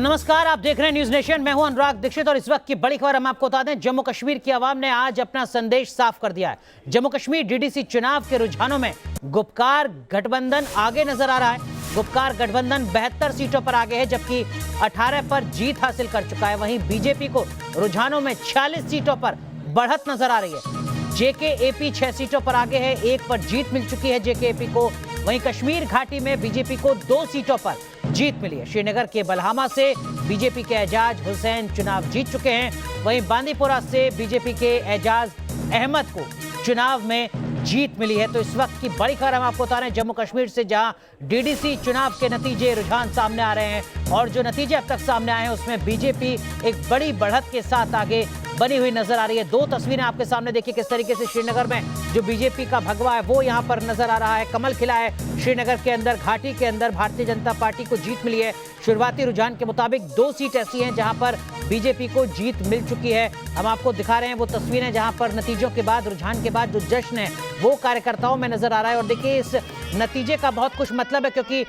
तो नमस्कार, आप देख रहे हैं न्यूज नेशन। मैं हूं अनुराग दीक्षित और इस वक्त की बड़ी खबर हम आपको बता दें। जम्मू कश्मीर की आवाम ने आज अपना संदेश साफ कर दिया है। जम्मू कश्मीर डीडीसी चुनाव के रुझानों में गुपकार गठबंधन आगे नजर आ रहा है। गुपकार गठबंधन 72 सीटों पर आगे है, जबकि 18 पर जीत हासिल कर चुका है। वहीं बीजेपी को रुझानों में 46 सीटों पर बढ़त नजर आ रही है। जेकेएपी 6 सीटों पर आगे है, 1 पर जीत मिल चुकी है जेकेएपी को। वहीं कश्मीर घाटी में बीजेपी को 2 सीटों पर जीत मिली है। श्रीनगर के बलहामा से बीजेपी के एजाज हुसैन चुनाव जीत चुके हैं। वहीं बांदीपुरा से बीजेपी के एजाज अहमद को चुनाव में जीत मिली है। तो इस वक्त की बड़ी खबर हम आपको बता रहे हैं जम्मू कश्मीर से, जहां डीडीसी चुनाव के नतीजे रुझान सामने आ रहे हैं और जो नतीजे अब तक सामने आए हैं उसमें बीजेपी एक बड़ी बढ़त के साथ आगे बनी हुई नजर आ रही है। 2 तस्वीरें आपके सामने देखिए किस तरीके से श्रीनगर में जो बीजेपी का भगवा है वो यहां पर नजर आ रहा है, कमल खिला है। श्रीनगर के अंदर, घाटी के अंदर भारतीय जनता पार्टी को जीत मिली है। शुरुआती रुझान के मुताबिक 2 सीट ऐसी हैं जहां पर बीजेपी को जीत मिल चुकी है। हम आपको दिखा रहे हैं वो तस्वीरें जहां पर नतीजों के बाद, रुझान के बाद जो जश्न है वो कार्यकर्ताओं में नजर आ रहा है। और देखिए इस नतीजे का बहुत कुछ मतलब है, क्योंकि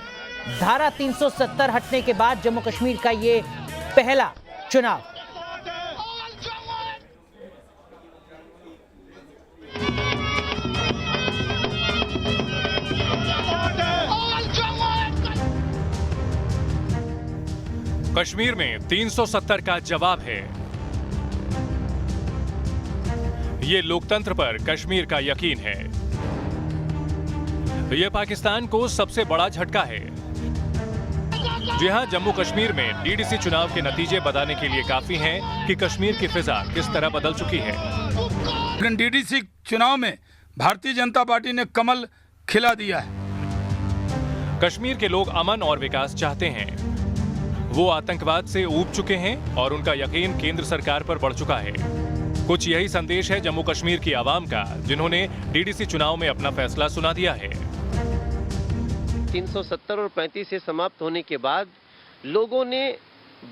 धारा 370 हटने के बाद जम्मू कश्मीर का ये पहला चुनाव। कश्मीर में 370 का जवाब है। ये लोकतंत्र पर कश्मीर का यकीन है। यह पाकिस्तान को सबसे बड़ा झटका है। जी हां, जम्मू कश्मीर में डीडीसी चुनाव के नतीजे बताने के लिए काफी हैं कि कश्मीर की फिजा किस तरह बदल चुकी है। डीडीसी चुनाव में भारतीय जनता पार्टी ने कमल खिला दिया है। कश्मीर के लोग अमन और विकास चाहते हैं। वो आतंकवाद से ऊब चुके हैं और उनका यकीन केंद्र सरकार पर बढ़ चुका है। कुछ यही संदेश है जम्मू कश्मीर की आवाम का, जिन्होंने डीडीसी चुनाव में अपना फैसला सुना दिया है। 370 और 35 से समाप्त होने के बाद लोगों ने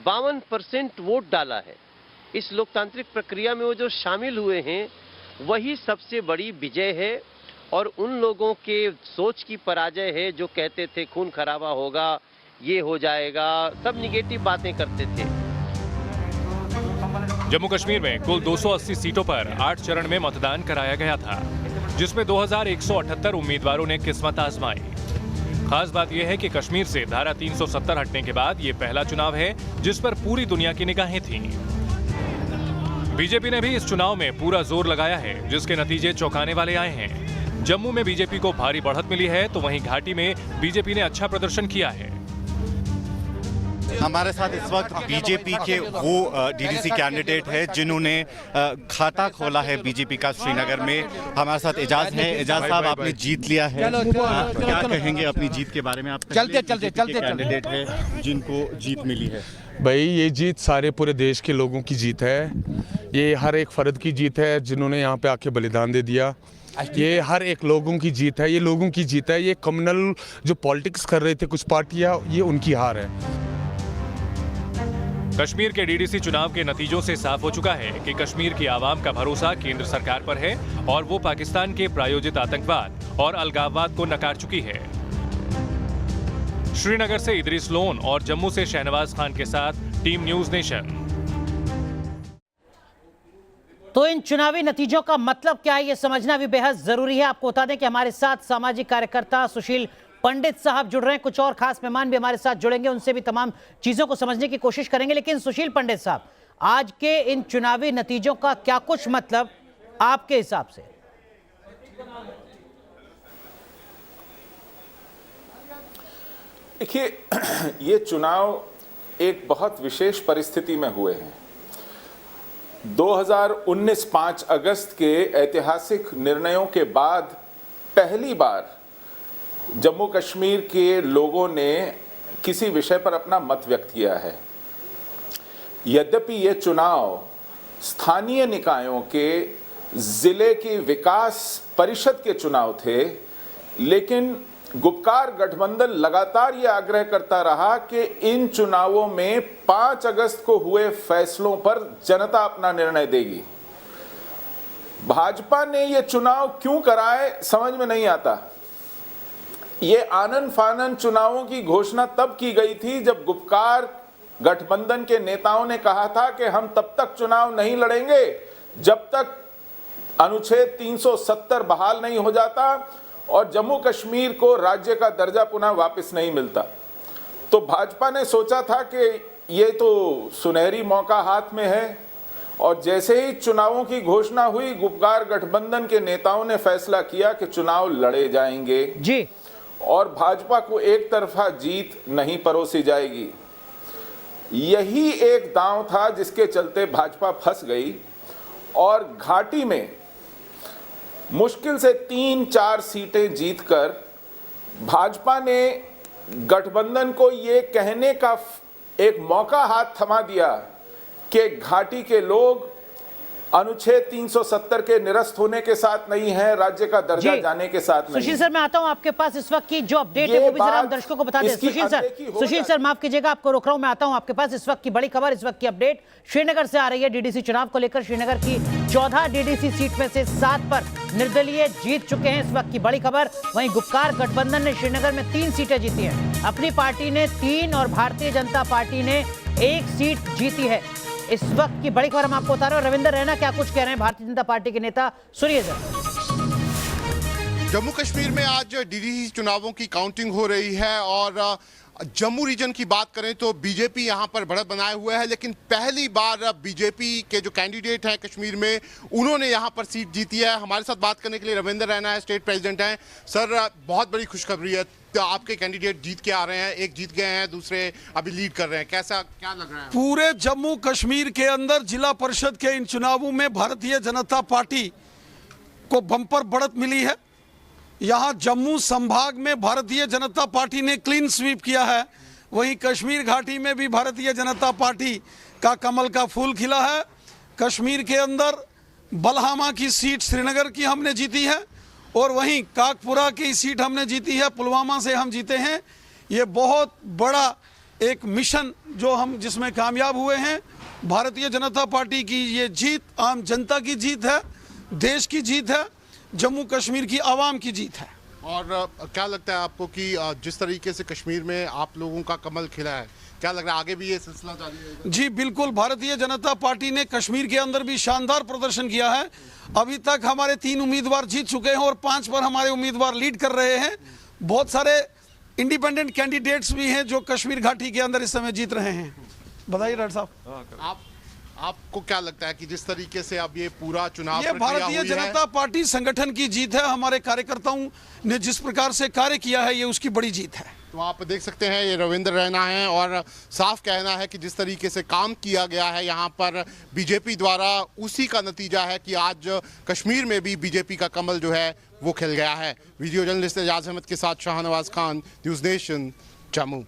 52% वोट डाला है। इस लोकतांत्रिक प्रक्रिया में वो जो शामिल हुए हैं वही सबसे बड़ी विजय है और उन लोगों के सोच की पराजय है जो कहते थे खून खराबा होगा, ये हो जाएगा, सब निगेटिव बातें करते थे। जम्मू कश्मीर में कुल 280 सीटों पर 8 चरण में मतदान कराया गया था, जिसमें 2178 उम्मीदवारों ने किस्मत आजमाई। खास बात यह है कि कश्मीर से धारा 370 हटने के बाद ये पहला चुनाव है जिस पर पूरी दुनिया की निगाहें थीं। बीजेपी ने भी इस चुनाव में पूरा जोर लगाया है, जिसके नतीजे चौंकाने वाले आए हैं। जम्मू में बीजेपी को भारी बढ़त मिली है, तो वहीं घाटी में बीजेपी ने अच्छा प्रदर्शन किया है। हमारे साथ इस वक्त बीजेपी के वो डीडीसी कैंडिडेट है जिन्होंने खाता खोला है बीजेपी का श्रीनगर में। हमारे साथ एजाज हैं। एजाज साहब, आपने जीत लिया है, क्या कहेंगे अपनी जीत के बारे में? आप चलते कैंडिडेट है जिनको जीत मिली है। भाई, ये जीत सारे पूरे देश के लोगों की जीत है। ये हर एक फर्द की जीत है जिन्होंने यहाँ पे आके बलिदान दे दिया। ये हर एक लोगों की जीत है, ये लोगों की जीत है। ये कम्युनल जो पॉलिटिक्स कर रहे थे कुछ पार्टियां, ये उनकी हार है। कश्मीर के डीडीसी चुनाव के नतीजों से साफ हो चुका है कि कश्मीर की आवाम का भरोसा केंद्र सरकार पर है और वो पाकिस्तान के प्रायोजित आतंकवाद और अलगाववाद को नकार चुकी है। श्रीनगर से इदरीस लोन और जम्मू से शहनवाज खान के साथ टीम न्यूज नेशन। तो इन चुनावी नतीजों का मतलब क्या है, ये समझना भी बेहद जरूरी है। आपको बता दें कि हमारे साथ सामाजिक कार्यकर्ता सुशील पंडित साहब जुड़ रहे हैं। कुछ और खास मेहमान भी हमारे साथ जुड़ेंगे, उनसे भी तमाम चीजों को समझने की कोशिश करेंगे। लेकिन सुशील पंडित साहब, आज के इन चुनावी नतीजों का क्या कुछ मतलब आपके हिसाब से? देखिए, ये चुनाव एक बहुत विशेष परिस्थिति में हुए हैं। 2019 5 अगस्त के ऐतिहासिक निर्णयों के बाद पहली बार जम्मू कश्मीर के लोगों ने किसी विषय पर अपना मत व्यक्त किया है। यद्यपि ये चुनाव स्थानीय निकायों के, जिले की विकास परिषद के चुनाव थे, लेकिन गुपकार गठबंधन लगातार ये आग्रह करता रहा कि इन चुनावों में 5 अगस्त को हुए फैसलों पर जनता अपना निर्णय देगी। भाजपा ने ये चुनाव क्यों कराए समझ में नहीं आता। ये आनन फानन चुनावों की घोषणा तब की गई थी जब गुपकार गठबंधन के नेताओं ने कहा था कि हम तब तक चुनाव नहीं लड़ेंगे जब तक अनुच्छेद 370 बहाल नहीं हो जाता और जम्मू कश्मीर को राज्य का दर्जा पुनः वापस नहीं मिलता। तो भाजपा ने सोचा था कि ये तो सुनहरी मौका हाथ में है, और जैसे ही चुनावों की घोषणा हुई, गुपकार गठबंधन के नेताओं ने फैसला किया कि चुनाव लड़े जाएंगे जी, और भाजपा को एक तरफा जीत नहीं परोसी जाएगी। यही एक दांव था जिसके चलते भाजपा फंस गई और घाटी में मुश्किल से 3-4 सीटें जीतकर भाजपा ने गठबंधन को ये कहने का एक मौका हाथ थमा दिया कि घाटी के लोग अनुच्छेद 370 के निरस्त होने के साथ नहीं है, राज्य का दर्जा जाने के साथ नहीं। सुशील सर, मैं आता हूं आपके पास इस वक्त की जो अपडेट है वो भी जरा हम दर्शकों को बता दें। सुशील सर माफ कीजिएगा, आपको रोक रहा हूं, मैं आता हूं आपके पास इस वक्त की बड़ी खबर, इस वक्त की अपडेट श्रीनगर से आ रही है। डीडीसी चुनाव को लेकर श्रीनगर की 14 डीडीसी सीट में से 7 पर निर्दलीय जीत चुके हैं, इस वक्त की बड़ी खबर। वहीं गुपकार गठबंधन ने श्रीनगर में 3 सीटें जीती हैं, अपनी पार्टी ने 3 और भारतीय जनता पार्टी ने 1 सीट जीती है। इस वक्त की बड़ी खबर हम आपको बता रहे हैं। रविंदर रैना क्या कुछ कह रहे हैं, भारतीय जनता पार्टी के नेता, सुनिए जरा। जम्मू कश्मीर में आज डीडीसी चुनावों की काउंटिंग हो रही है और जम्मू रीजन की बात करें तो बीजेपी यहां पर बढ़त बनाए हुए है, लेकिन पहली बार बीजेपी के जो कैंडिडेट हैं कश्मीर में, उन्होंने यहां पर सीट जीती है। हमारे साथ बात करने के लिए रविंदर रैना है, स्टेट प्रेसिडेंट हैं। सर, बहुत बड़ी खुशखबरी है, तो आपके कैंडिडेट जीत के आ रहे हैं, एक जीत गए हैं, दूसरे अभी लीड कर रहे हैं, कैसा क्या लग रहा है? पूरे जम्मू कश्मीर के अंदर जिला परिषद के इन चुनावों में भारतीय जनता पार्टी को बम्पर बढ़त मिली है। यहाँ जम्मू संभाग में भारतीय जनता पार्टी ने क्लीन स्वीप किया है, वहीं कश्मीर घाटी में भी भारतीय जनता पार्टी का कमल का फूल खिला है। कश्मीर के अंदर बलहामा की सीट श्रीनगर की हमने जीती है और वहीं काकपुरा की सीट हमने जीती है, पुलवामा से हम जीते हैं। ये बहुत बड़ा एक मिशन जो हम जिसमें कामयाब हुए हैं। भारतीय जनता पार्टी की ये जीत आम जनता की जीत है, देश की जीत है, जम्मू कश्मीर की आवाम की जीत है। और क्या लगता है आपको कि जिस तरीके से कश्मीर में आप लोगों का कमल खिला है, क्या लग रहा है आगे भी ये सिलसिला जारी रहेगा? जी बिल्कुल, भारतीय जनता पार्टी ने कश्मीर के अंदर भी शानदार प्रदर्शन किया है। अभी तक हमारे 3 उम्मीदवार जीत चुके हैं और 5 पर हमारे उम्मीदवार लीड कर रहे हैं। बहुत सारे इंडिपेंडेंट कैंडिडेट्स भी हैं जो कश्मीर घाटी के अंदर इस समय जीत रहे हैं। बताइए डॉक्टर साहब, आपको क्या लगता है कि जिस तरीके से अब ये पूरा चुनाव ये भारतीय जनता पार्टी संगठन की जीत है। हमारे कार्यकर्ताओं ने जिस प्रकार से कार्य किया है, ये उसकी बड़ी जीत है। तो आप देख सकते हैं ये रविंद्र रैना है और साफ कहना है कि जिस तरीके से काम किया गया है यहाँ पर बीजेपी द्वारा, उसी का नतीजा है कि आज कश्मीर में भी बीजेपी का कमल जो है वो खिल गया है। वीडियो जर्नलिस्ट एजाज अहमद के साथ शाहनवाज खान, न्यूज़ नेशन, जम्मू।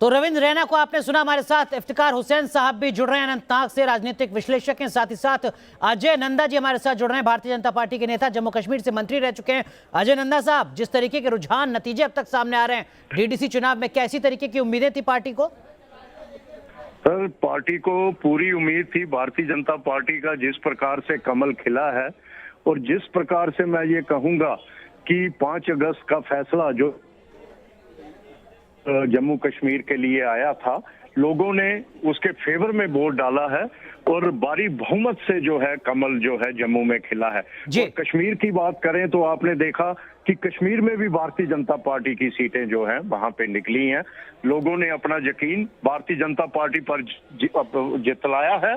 तो रविंद्र रैना को आपने सुना। हमारे साथ इफ्तिकार हुसैन साहब भी जुड़ रहे हैं, अनंतनाग से राजनीतिक विश्लेषक हैं। साथ ही साथ अजय नंदा जी हमारे साथ जुड़ रहे हैं, भारतीय जनता पार्टी के नेता, जम्मू कश्मीर से मंत्री रह चुके हैं। अजय नंदा साहब, जिस तरीके के रुझान नतीजे अब तक सामने आ रहे हैं डीडीसी चुनाव में, कैसी तरीके की उम्मीदें थी पार्टी को? सर, पार्टी को पूरी उम्मीद थी भारतीय जनता पार्टी का जिस प्रकार से कमल खिला है, और जिस प्रकार से मैं ये कहूंगा कि 5 अगस्त का फैसला जो जम्मू कश्मीर के लिए आया था, लोगों ने उसके फेवर में वोट डाला है और भारी बहुमत से जो है कमल जो है जम्मू में खिला है। और कश्मीर की बात करें तो आपने देखा कि कश्मीर में भी भारतीय जनता पार्टी की सीटें जो हैं वहां पे निकली हैं। लोगों ने अपना यकीन भारतीय जनता पार्टी पर जितलाया है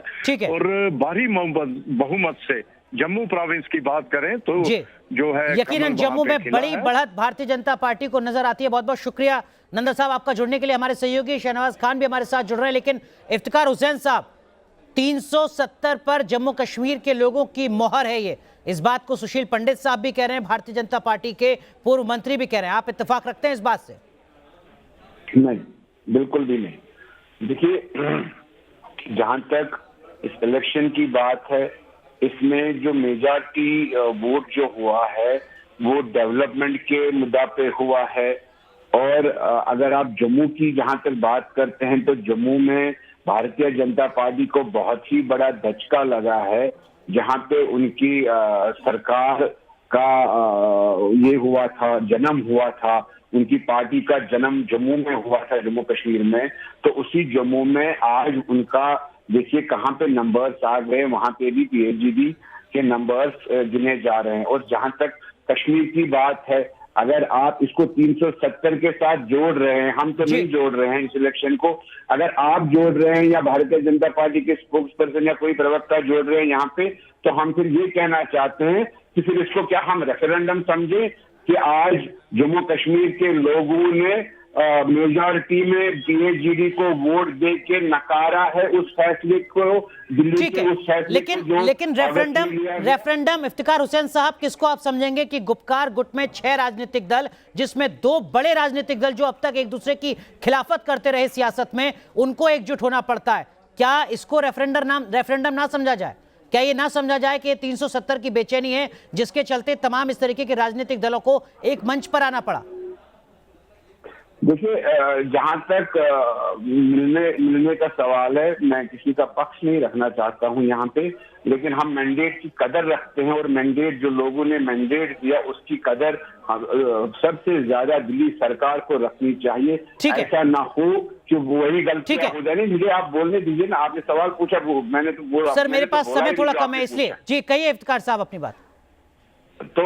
और भारी बहुमत से जम्मू प्रोविंस की बात करें तो जो है यकीनन जम्मू में बड़ी बढ़त भारतीय जनता पार्टी को नजर आती है। बहुत बहुत शुक्रिया नंदा साहब आपका जुड़ने के लिए। हमारे सहयोगी शहनवाज खान भी हमारे साथ जुड़ रहे हैं। लेकिन इफ्तिकार हुसैन साहब, 370 पर जम्मू कश्मीर के लोगों की मोहर है ये, इस बात को सुशील पंडित साहब भी कह रहे हैं, भारतीय जनता पार्टी के पूर्व मंत्री भी कह रहे हैं। आप इत्तेफाक रखते हैं इस बात से? नहीं, बिल्कुल भी नहीं। देखिए, जहां तक इस इलेक्शन की बात है, इसमें जो मेजॉरिटी वोट जो हुआ है वो डेवलपमेंट के मुद्दा पे हुआ है। और अगर आप जम्मू की जहां तक बात करते हैं तो जम्मू में भारतीय जनता पार्टी को बहुत ही बड़ा धचका लगा है, जहां पे उनकी सरकार का ये हुआ था, जन्म हुआ था उनकी पार्टी का जन्म जम्मू में हुआ था, जम्मू कश्मीर में, तो उसी जम्मू में आज उनका देखिए कहाँ पे नंबर्स आ गए, वहां पे भी PhD के नंबर्स गिने जा रहे हैं। और जहां तक कश्मीर की बात है, अगर आप इसको 370 के साथ जोड़ रहे हैं, हम तो नहीं जोड़ रहे हैं इस इलेक्शन को, अगर आप जोड़ रहे हैं या भारतीय जनता पार्टी के स्पोक्स पर्सन या कोई प्रवक्ता जोड़ रहे हैं यहाँ पे, तो हम फिर ये कहना चाहते हैं कि फिर इसको क्या हम रेफरेंडम समझे कि आज जम्मू कश्मीर के लोगों ने मेजॉरिटी में PhD को वोट दे के नकारा है उस फैसले को, दिल्ली के उस फैसले लेकिन रेफरेंडम इफ्तिकार हुसैन साहब, किसको आप समझेंगे कि गुपकार गुट में 6 राजनीतिक दल, जिसमें 2 बड़े राजनीतिक दल जो अब तक एक दूसरे की खिलाफत करते रहे सियासत में, उनको एकजुट होना पड़ता है, क्या इसको रेफरेंडम ना समझा जाए? क्या ये ना समझा जाए कि 370 की बेचैनी है जिसके चलते तमाम इस तरीके के राजनीतिक दलों को एक मंच पर आना पड़ा? देखिए, जहां तक मिलने का सवाल है, मैं किसी का पक्ष नहीं रखना चाहता हूं यहाँ पे, लेकिन हम मैंडेट की कदर रखते हैं और मैंडेट जो लोगों ने मैंडेट दिया उसकी कदर सबसे ज्यादा दिल्ली सरकार को रखनी चाहिए। ऐसा ना हो कि वही गलती हो जाए। मुझे आप बोलने दीजिए ना, आपने सवाल पूछा, मैंने तो बोला। सर मेरे पास समय थोड़ा कम है इसलिए। जी कहिए इफ्तिकार साहब अपनी बात। तो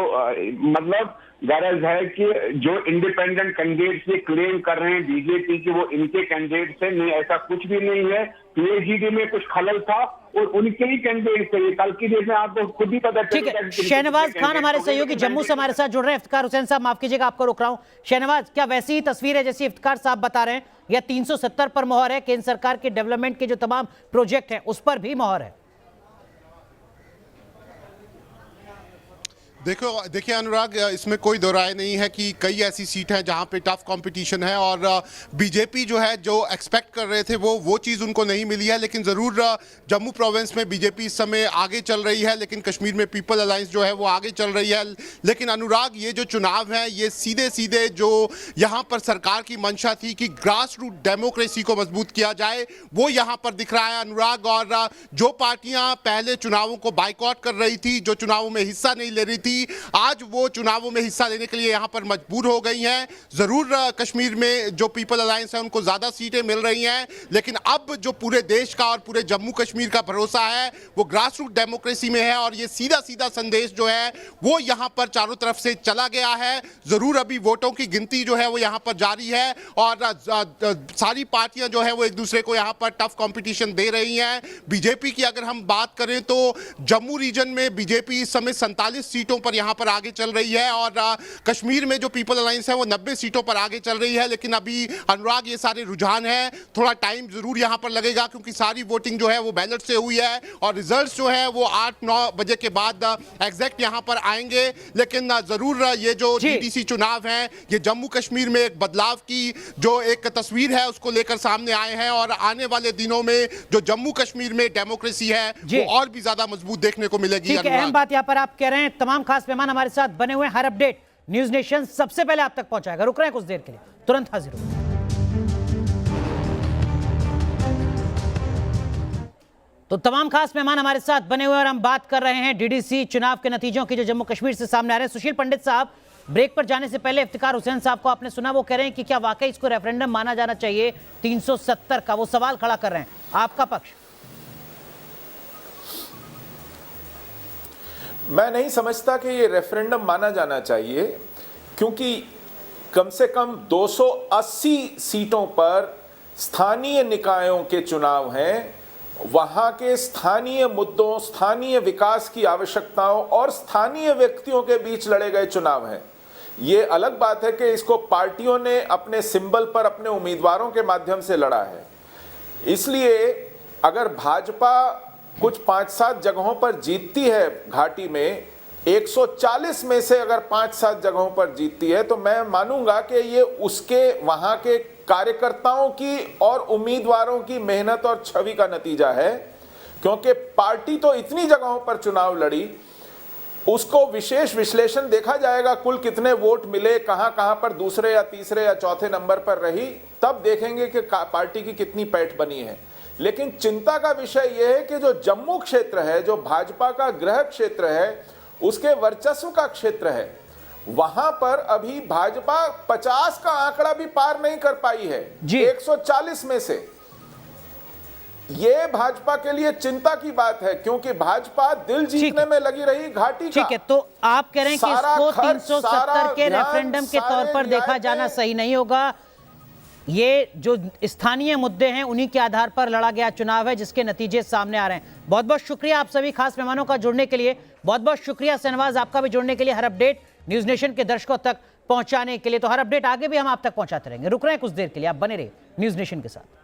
मतलब गरज है कि जो इंडिपेंडेंट कैंडिडेट से क्लेम कर रहे हैं बीजेपी की, वो इनके कैंडिडेट से नहीं, ऐसा कुछ भी नहीं है। PhD में कुछ खलल था और उनके ही कैंडिडेट से, कल की डेट में आपको खुद ही पता ठीक है। शहनवाज खान हमारे सहयोगी जम्मू से हमारे साथ जुड़ रहे हैं। इफ्तिकार हुसैन साहब माफ कीजिएगा आपको रोक रहा हूं। शहनवाज, क्या वैसी ही तस्वीर है जैसी इफ्तिकार साहब बता रहे हैं, या 370 पर मोहर है? केंद्र सरकार के डेवलपमेंट के जो तमाम प्रोजेक्ट है उस पर भी मोहर है? देखिए अनुराग, इसमें कोई दो राय नहीं है कि कई ऐसी सीट हैं जहां पे टफ कंपटीशन है और बीजेपी जो है, जो एक्सपेक्ट कर रहे थे वो चीज़ उनको नहीं मिली है। लेकिन ज़रूर जम्मू प्रोविंस में बीजेपी इस समय आगे चल रही है, लेकिन कश्मीर में पीपल अलायंस जो है वो आगे चल रही है। लेकिन अनुराग, ये जो चुनाव है ये सीधे सीधे जो यहाँ पर सरकार की मंशा थी कि ग्रास रूट डेमोक्रेसी को मजबूत किया जाए, वो यहाँ पर दिख रहा है अनुराग। और जो पार्टियां पहले चुनावों को बाइकआउट कर रही थी, जो चुनावों में हिस्सा नहीं ले रही थी, आज वो चुनावों में हिस्सा लेने के लिए यहां पर मजबूर हो गई हैं। जरूर कश्मीर में जो पीपल अलायंस है उनको ज्यादा सीटें मिल रही हैं, लेकिन अब जो पूरे देश का और पूरे जम्मू कश्मीर का भरोसा है वो ग्रास रूट डेमोक्रेसी में है। और ये सीधा सीधा संदेश जो है वो यहां पर चारों तरफ से चला गया है। जरूर अभी वोटों की गिनती जो है वो यहां पर जारी है और सारी पार्टियां जो है वो एक दूसरे को यहां पर टफ कंपटीशन दे रही हैं। बीजेपी की अगर हम बात करें तो जम्मू रीजन में बीजेपी इस समय 47 सीटों पर यहां पर आगे चल रही है और कश्मीर में जो पीपल अलायंस है वो 90 सीटों पर आगे चल रही है। लेकिन अभी अनुराग ये सारे रुझान है, थोड़ा टाइम जरूर यहां पर लगेगा क्योंकि सारी वोटिंग जो है वो बैलेट से हुई है और रिजल्ट्स जो है वो 8-9 बजे के बाद एग्जैक्ट यहां पर आएंगे। लेकिन जरूर ये जो DDC चुनाव है ये जम्मू कश्मीर में एक बदलाव की जो एक तस्वीर है उसको लेकर सामने आए हैं और आने वाले दिनों में जो जम्मू कश्मीर में डेमोक्रेसी है वो और भी ज्यादा मजबूत देखने को मिलेगी। अहम बात यहां पर आप कह रहे हैं, तमाम खास मेहमान हमारे साथ बने हुए। हर अपडेट न्यूज नेशन सबसे पहले आप तक पहुंचाएगा। रुक रहे हैं कुछ देर के लिए, तुरंत हाजिर हो। तो तमाम खास मेहमान हमारे साथ बने हुए और हम बात कर रहे हैं DDC चुनाव के नतीजों की जो जम्मू कश्मीर से सामने आ रहे हैं। सुशील पंडित साहब, ब्रेक पर जाने से पहले इफ्तिकार हुसैन साहब को आपने सुना, वो कह रहे हैं कि क्या वाकई इसको रेफरेंडम माना जाना चाहिए 370 का, वो सवाल खड़ा कर रहे हैं। आपका पक्ष? मैं नहीं समझता कि ये रेफरेंडम माना जाना चाहिए, क्योंकि कम से कम 280 सीटों पर स्थानीय निकायों के चुनाव हैं। वहां के स्थानीय मुद्दों, स्थानीय विकास की आवश्यकताओं और स्थानीय व्यक्तियों के बीच लड़े गए चुनाव हैं। ये अलग बात है कि इसको पार्टियों ने अपने सिंबल पर अपने उम्मीदवारों के माध्यम से लड़ा है। इसलिए अगर भाजपा कुछ 5-7 जगहों पर जीतती है घाटी में, 140 में से अगर 5-7 जगहों पर जीतती है, तो मैं मानूंगा कि ये उसके वहां के कार्यकर्ताओं की और उम्मीदवारों की मेहनत और छवि का नतीजा है। क्योंकि पार्टी तो इतनी जगहों पर चुनाव लड़ी, उसको विशेष विश्लेषण देखा जाएगा, कुल कितने वोट मिले, कहां कहां पर दूसरे या तीसरे या चौथे नंबर पर रही, तब देखेंगे कि पार्टी की कितनी पैठ बनी है। लेकिन चिंता का विषय यह है कि जो जम्मू क्षेत्र है, जो भाजपा का गृह क्षेत्र है, उसके वर्चस्व का क्षेत्र है, वहां पर अभी भाजपा 50 का आंकड़ा भी पार नहीं कर पाई है जी। 140 में से। ये भाजपा के लिए चिंता की बात है, क्योंकि भाजपा दिल जीतने में लगी रही घाटी का। ठीक है, तो आप कह रहे हैं कि इसको 370 के रेफरेंडम के तौर पर देखा जाना सही नहीं होगा। ये जो स्थानीय मुद्दे हैं उन्हीं के आधार पर लड़ा गया चुनाव है, जिसके नतीजे सामने आ रहे हैं। बहुत बहुत शुक्रिया आप सभी खास मेहमानों का जुड़ने के लिए। बहुत बहुत शुक्रिया शहनवाज आपका भी जुड़ने के लिए, हर अपडेट न्यूज नेशन के दर्शकों तक पहुंचाने के लिए। तो हर अपडेट आगे भी हम आप तक पहुंचाते रहेंगे। रुक रहे हैं कुछ देर के लिए, आप बने रहिए न्यूज नेशन के साथ।